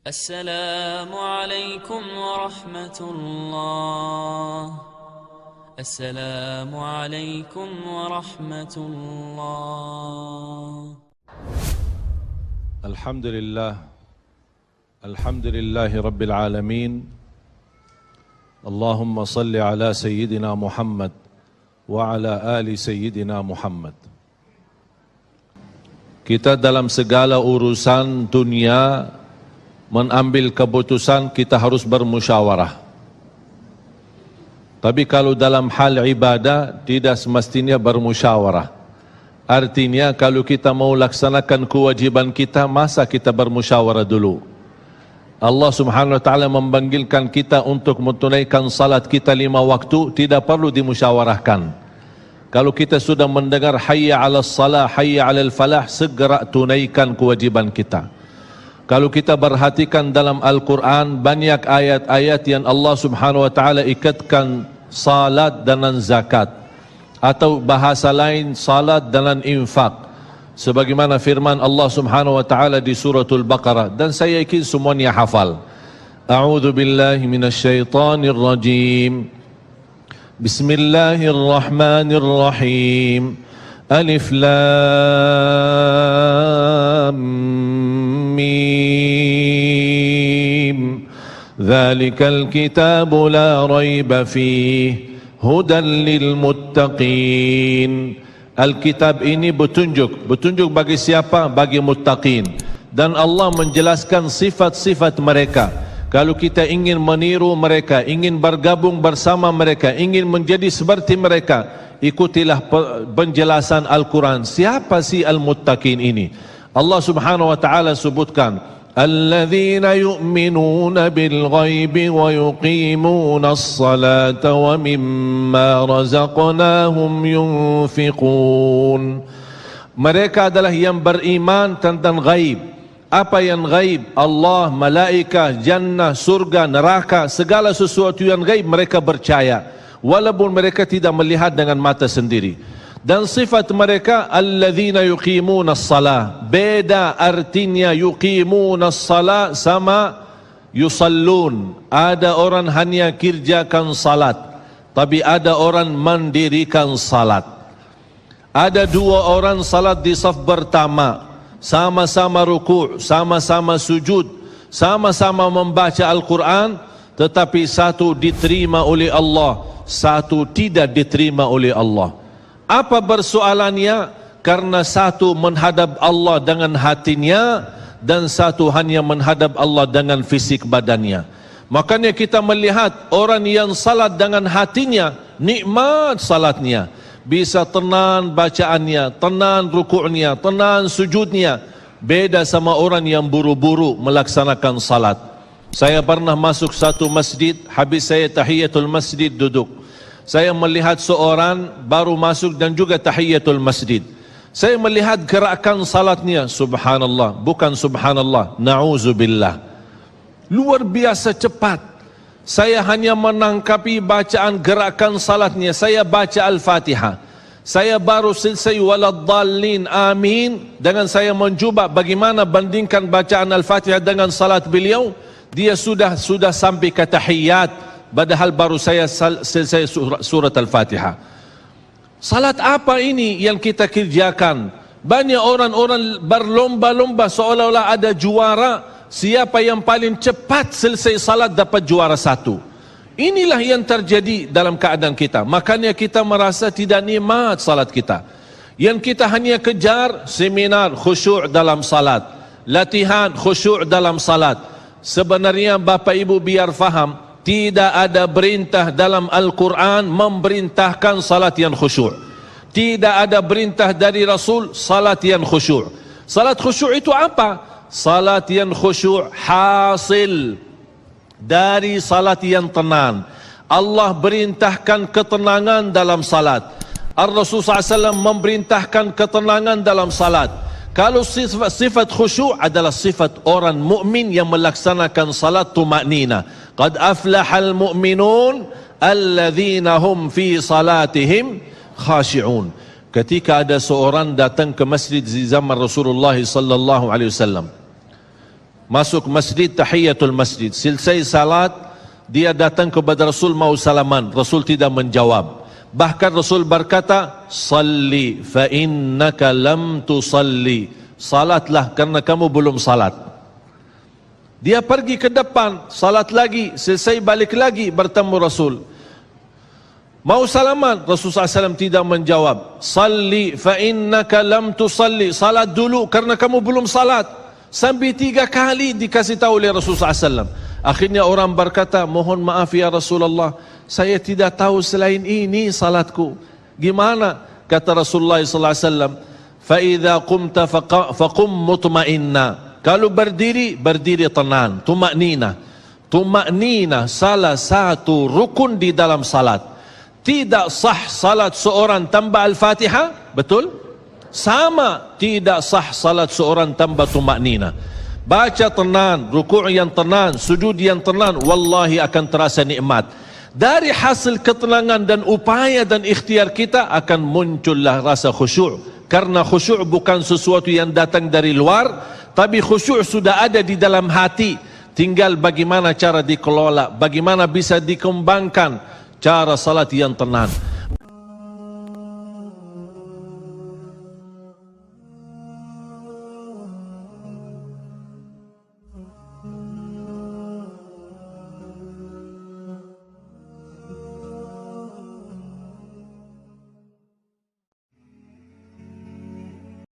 السلام عليكم ورحمة الله. السلام عليكم ورحمة الله. الحمد لله رب العالمين. اللهم صل على سيدنا محمد وعلى آل سيدنا Muhammad. Kita dalam segala urusan dunia mengambil keputusan kita harus bermusyawarah. Tapi kalau dalam hal ibadah tidak semestinya bermusyawarah. Artinya kalau kita mau laksanakan kewajiban kita, masa kita bermusyawarah dulu? Allah Subhanahu wa taala memanggilkan kita untuk menunaikan salat kita 5 waktu, tidak perlu dimusyawarahkan. Kalau kita sudah mendengar hayya 'alas salah, hayya 'alal falah, segera tunaikan kewajiban kita. Kalau kita perhatikan dalam Al-Quran, banyak ayat-ayat yang Allah Subhanahu wa taala ikatkan salat dengan zakat, atau bahasa lain salat dengan infak, sebagaimana firman Allah Subhanahu wa taala di suratul Baqarah, dan saya yakin semuanya hafal. A'udzu billahi minasyaitonir rajim. Bismillahirrahmanirrahim. Alif Lam Mim. Dzalikal kitabu la raiba fihi hudan lil muttaqin. Alkitab ini petunjuk bagi siapa? Bagi muttaqin. Dan Allah menjelaskan sifat-sifat mereka. Kalau kita ingin meniru mereka, ingin bergabung bersama mereka, ingin menjadi seperti mereka, ikutilah penjelasan Al-Quran. Siapa sih al-muttaqin ini? Allah Subhanahu wa taala sebutkan, alladzina yu'minuna bil ghaibi wa yuqimuna as-salata wa mimma razaqnahum yunfiqun. Mereka adalah yang beriman tentang ghaib. Apa yang ghaib? Allah, malaikat, jannah, surga, neraka, segala sesuatu yang ghaib mereka percaya, walaupun mereka tidak melihat dengan mata sendiri. Dan sifat mereka alladzina yuqimuna as-salah. Beda artinya yuqimuna as-salah sama yusallun. Ada orang hanya kerjakan salat, tapi ada orang mendirikan salat. Ada 2 orang salat di saf pertama, sama-sama ruku', sama-sama sujud, sama-sama membaca Al-Quran, tetapi satu diterima oleh Allah, satu tidak diterima oleh Allah. Apa persoalannya? Karena satu menghadap Allah dengan hatinya, dan satu hanya menghadap Allah dengan fisik badannya. Makanya kita melihat orang yang salat dengan hatinya, nikmat salatnya, bisa tenang bacaannya, tenang rukuknya, tenang sujudnya. Beda sama orang yang buru-buru melaksanakan salat. Saya pernah masuk satu masjid, habis saya tahiyatul masjid duduk. Saya melihat seorang baru masuk dan juga tahiyatul masjid. Saya melihat gerakan salatnya, subhanallah, bukan subhanallah, na'udzubillah, luar biasa cepat. Saya hanya menangkapi bacaan gerakan salatnya. Saya baca Al-Fatihah, saya baru selesai waladdallin amin, dengan saya mencuba bagaimana bandingkan bacaan Al-Fatihah dengan salat beliau, dia sudah sampai ke tahiyat, padahal baru saya selesai surat Al-Fatihah. Salat apa ini yang kita kerjakan? Banyak orang-orang berlomba-lomba seolah-olah ada juara. Siapa yang paling cepat selesai salat dapat juara 1. Inilah yang terjadi dalam keadaan kita. Makanya kita merasa tidak nikmat salat kita. Yang kita hanya kejar seminar khusyuk dalam salat, latihan khusyuk dalam salat. Sebenarnya Bapak Ibu biar faham, tidak ada perintah dalam Al-Quran memerintahkan salat yang khusyuk. Tidak ada perintah dari Rasul salat yang khusyuk. Salat khusyuk itu apa? Salat yang khusyuk hasil dari salat yang tenang. Allah perintahkan ketenangan dalam salat. Ar-Rasul SAW memerintahkan ketenangan dalam salat. Kalau sifat khusyuk adalah sifat orang mukmin yang melaksanakan salat tuma'nina. Qad aflahal mu'minun alladzina hum fi salatihim khashi'un. Ketika ada seorang datang ke masjid di zaman Rasulullah sallallahu alaihi wasallam, masuk masjid, tahiyatul masjid, selesai salat, dia datang kepada Rasul mau salaman, Rasul tidak menjawab. Bahkan Rasul berkata, salli fa innaka lam tusalli, salatlah karena kamu belum salat. Dia pergi ke depan, salat lagi, selesai balik lagi bertemu Rasul. Mau salaman, Rasulullah SAW tidak menjawab. Salli fa innaka lam tusalli, salat dulu karena kamu belum salat. Sampai 3 kali dikasih tahu oleh Rasulullah SAW. Akhirnya orang berkata, mohon maaf ya Rasulullah, saya tidak tahu selain ini salatku. Gimana? Kata Rasulullah SAW, fa idza qumta faqum mutma'inna. Kalau berdiri, berdiri tenang, tumaknina. Tumaknina salah satu rukun di dalam salat. Tidak sah salat seorang tanpa Al-Fatihah, betul? Sama tidak sah salat seorang tanpa tumaknina. Baca tenang, rukuk yang tenang, sujud yang tenang, wallahi akan terasa nikmat. Dari hasil ketenangan dan upaya dan ikhtiar kita akan muncullah rasa khusyuk. Karena khusyuk bukan sesuatu yang datang dari luar, tapi khusyuk sudah ada di dalam hati. Tinggal bagaimana cara dikelola, bagaimana bisa dikembangkan cara salat yang tenang.